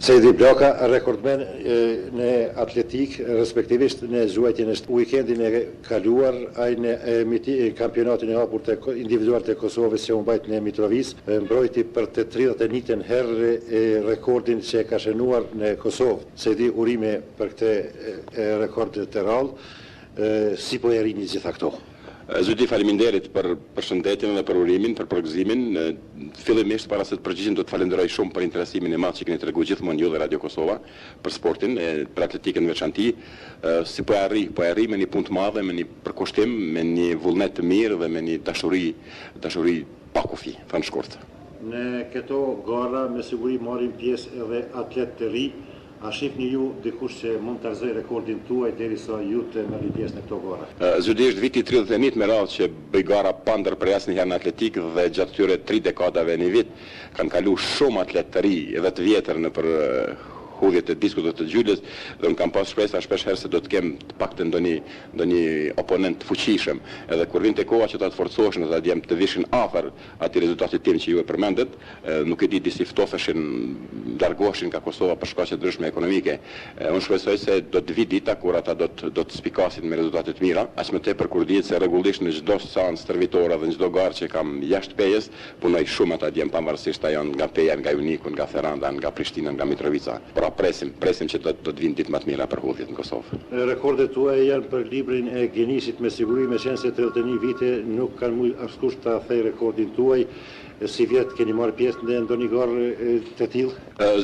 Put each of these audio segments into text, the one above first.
Sejdi Blaka, rekordmen në atletik, respektivisht në zhuajtjen e weekendin e kaluar, ai në kampionatin e hapur individual të Kosovës që u mbajt në Mitrovic, mbrojti për të 31 herë rekordin që ka shënuar në Kosovë. Sejdi, urime për këtë rekord të rallë, si po e rini gjitha këto? Zoti, faleminderit për përshëndetjen dhe për urimin, për përgëzimin. Fillimisht para se të përgjigjem do të falenderoj shumë për interesimin e madh që keni treguar gjithmonë ju dhe Radio Kosova për sportin, për atletikën në veçanti. Si po e arri me një punë të madhe, me një përkushtim, me një vullnet të mirë dhe me një dashuri pa kufi, thënë shkurt. Në këto gara me siguri marrin pjesë edhe atlet të ri. A shifni ju dikush që mund të arzoj rekordin tuaj derisa ju të merrni pjesë në këto gara? Zoti, është viti 31 me radhë që bëj gara pa ndërprer asnjëherë në atletik dhe gjatë këtyre 3 dekadave një vit kanë kalu shumë atlet të ri dhe të vjetër në për hudhjet e diskut dhe të gjylës, dhe unë kam pas shpresa shpesh herë se do të kem të paktën ndonjë oponent të fuqishëm, edhe kur vinte koha që ta të forcoheshin dhe ta të vishin afër atij rezultatit tim që ju e përmendet, nuk e di disi ftofeshin, largoheshin nga Kosova për shkaqe të ndryshme ekonomike. Unë shpresoj se do të vi dita kur ata do të spikasin me rezultate të mira, aq më tepër kur dihet se rregullisht në çdo seancë stërvitore dhe në çdo garë që kam jashtë Pejës, punoj shumë ata djem pavarësisht ajo nga Peja, nga Uniku, nga Ferranda, nga Prishtina, nga Mitrovica. Presim që do të vinë ditë më të mira për hudhjet në Kosovë. Rekordet tuaja janë për librin e Guinnessit me siguri, me qenë se 31 vite nuk kanë mujt askush ta thej rekordin tuaj. Si vjet keni marrë pjesë në ndonjë garë të tillë?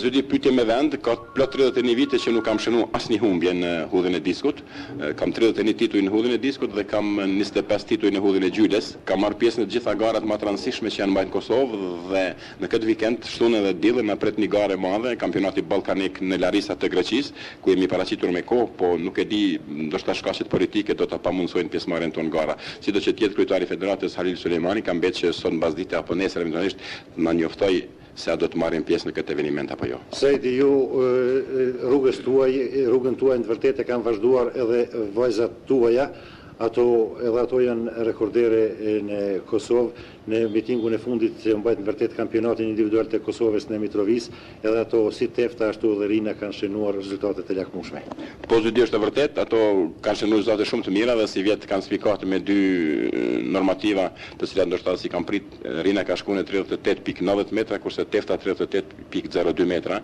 Zoti, pyetje me vend, ka plot 31 vite që nuk kam shënuar asnjë humbje në hudhjen e diskut. Kam 31 tituj në hudhjen e diskut dhe kam 25 tituj në hudhjen e gjyles. Kam marrë pjesë në të gjitha garat më të rëndësishme që janë mbajtur në Kosovë dhe në këtë vikend shtunë edhe diellën na pret një garë e madhe, kampionati ballkanik në Larisa të Greqisë, ku jemi paraqitur me kohë, po nuk e di, ndoshta shkaqe politike do ta pamundsojnë pjesëmarrjen tonë gara. Sido që tjetër kryetari i Federatës Halil Sulejmani ka mbetë që sot mbasdite apo nesër eventualisht na njoftoj se a do të marrin pjesë në këtë eveniment apo jo. Sejdi, ju rrugën tuaj në të vërtetë kanë vazhduar edhe vajzat tuaja, edhe ato janë rekordere në Kosovë. Në mitingun e fundit që mbajt në vërtet kampionatin individual të Kosovës në Mitrovic, edhe ato si Tefta ashtu dhe Rina kanë shënuar rezultate të lakmueshme. Po, zoti, është e vërtet, ato kanë shënuar rezultate shumë të mira dhe si vjet kanë sfikat me 2 normativa të cilat ndoshta si kanë prit. Rina ka shkuar në 38.90 metra, kurse Tefta 38.02 metra.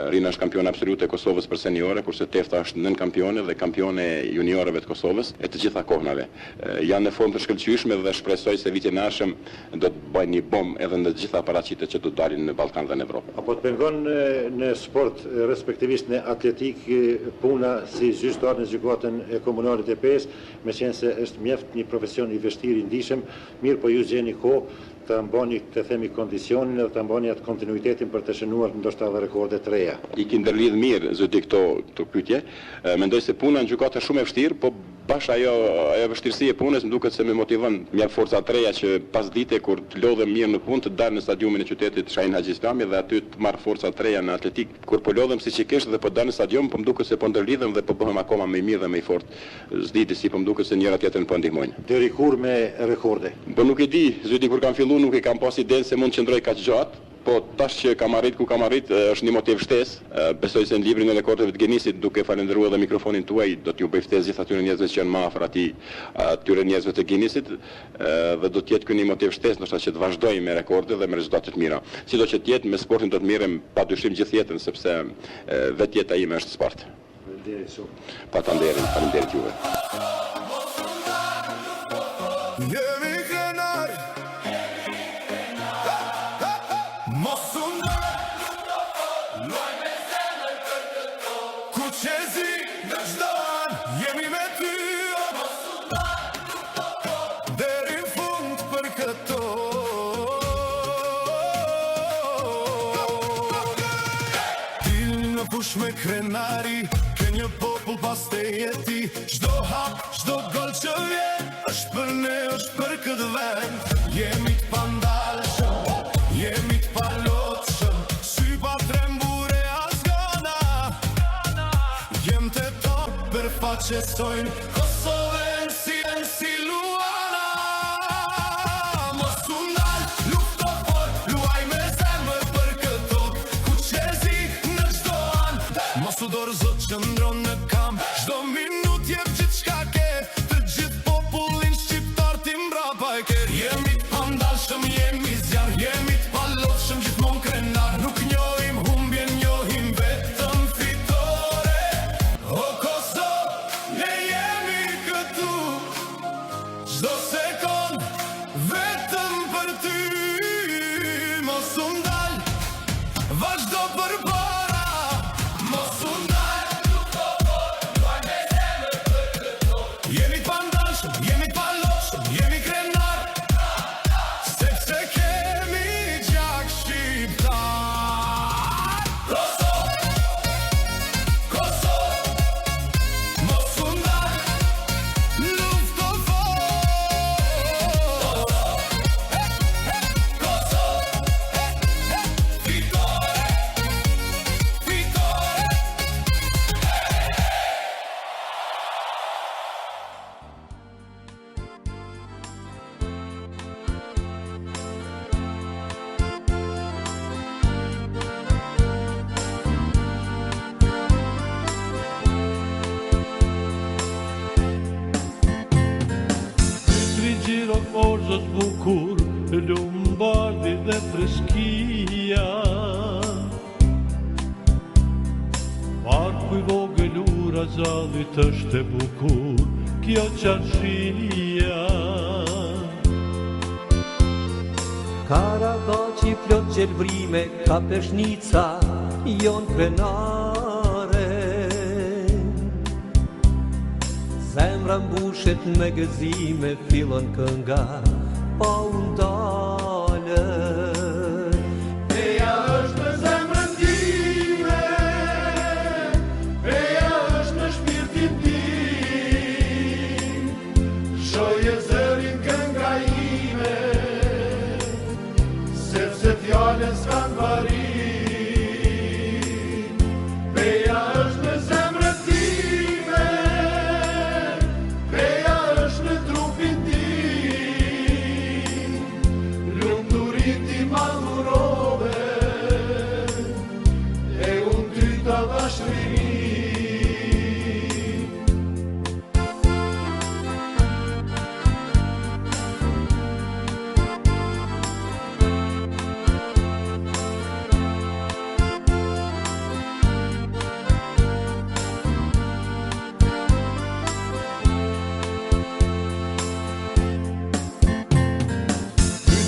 Rina është kampione absolute e Kosovës për seniore, kurse Tefta është nën kampione dhe kampione juniorëve të Kosovës e të gjitha kohënave. Janë në formë të shkëlqyeshme dhe shpresoj se vitin e ardhshëm do të bëjnë një bombë edhe në gjitha paraqitet që do të dalin në Ballkan dhe në Evropë. Apo të pengon në sport, respektivisht në atletik, puna si gjyqtar në gjykatën e komunalit e Pejës, me qenë se është mjaft një profesion i vështirë i ndihshëm, mirë po ju gjeni kohë të mbani të themi kondicionin dhe të mbani atë kontinuitetin për të shënuar ndoshta edhe rekorde të reja. I ki ndërlidh mirë zoti këto pyetje. Mendoj se puna në gjykatë është shumë e vështirë, po bash ajo vështirësi e punës më duket se më motivon mjaft forca të reja që pas dite kur të lodhem mirë në punë të dal në stadiumin e qytetit Shahin Haxhi Islami dhe aty të marr forca të reja në atletik. Kur po lodhem siç e kesh dhe po dal në stadium, po më duket se po ndërlidhem dhe po bëhem akoma më i mirë dhe më i fortë. S'di si po më duket se njëra tjetrën po ndihmojnë. Deri kur me rekorde? Po nuk e di, zoti, kur kam filluar nuk e kam pas idenë se mund të qëndroj kaq gjatë. Po tash që kam arrit ku kam arrit është një motiv shtesë. Besoj se në librin e rekordeve të Guinnessit, duke falendëruar edhe mikrofonin tuaj, do t'ju bëj ftesë gjithë atyre njerëzve që janë më afër atyre njerëzve të Guinnessit dhe do të jetë ky një motiv shtesë ndoshta që të vazhdoj me rekorde dhe me rezultate të mira. Sido që të jetë me sportin do të mirem padyshim gjithë jetën sepse vetë jeta ime është sport. Faleminderit shumë. Patanderi, faleminderit juve. Me krenari, ke një popull pas të jeti. Çdo hap, çdo gol që vjen është për ne, është për këtë vend. Jemi të pandalshëm, jemi të palotshëm, sy pa trembure as gana. Jem të top për faqesojnë Kosovën si Luana. Mos u ndal, lufto fort, luaj me zemër për këto. Ku qezi në çdo çdo sekond vetëm për ty. Mos u ndal, vazhdo përpara, mos u ndal, luaj me zemër për këto. Jemi t'pandalshëm, jemi t'paloshëm, jemi krenar, sepse kemi gjak shqiptar. Kosovë, mos u ndal, lufto fort. Kosovë, fitore, fitore. Gjiro forzës bukur, lumbardi dhe freskia. Parku i vogël ura zallit është e bukur, kjo qarshia. Karavaci plot gjelvrime, ka peshnica, jon krenare. Zemra mbushet me gëzime, fillon kënga pa u ndale. Eja është në zemrën time, eja është në shpirtin tim, shoje zërin kënga ime, sepse fjallën s'kan parim. Eja është në zemrën time, eja është në trupin tim, lumturin ti madhurove, e unë ty ta dashrini.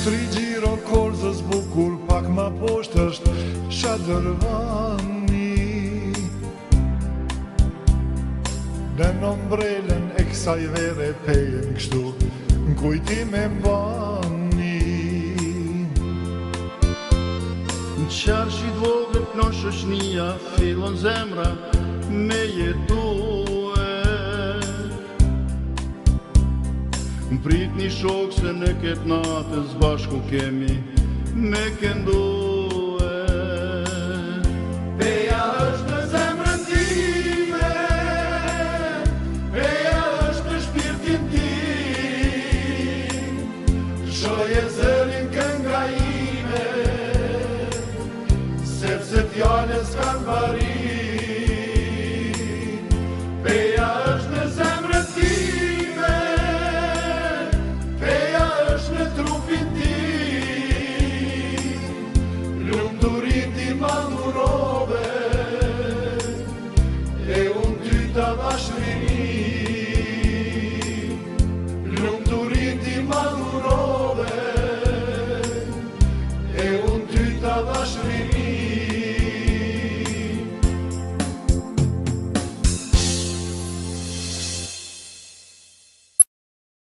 Tri gjiro korzës bukur, pak ma poshtë është Shadërvani. Në nombrelen e kësaj vere pejen kështu, në kujtim e mbani. Në qarshit vogët në shoshnia, fillon zemra me jetue. Më prit një shok se në ketë natës bashku kemi me këndue. Eja është në zemrën time, eja është në shpirtin tim, shoje zë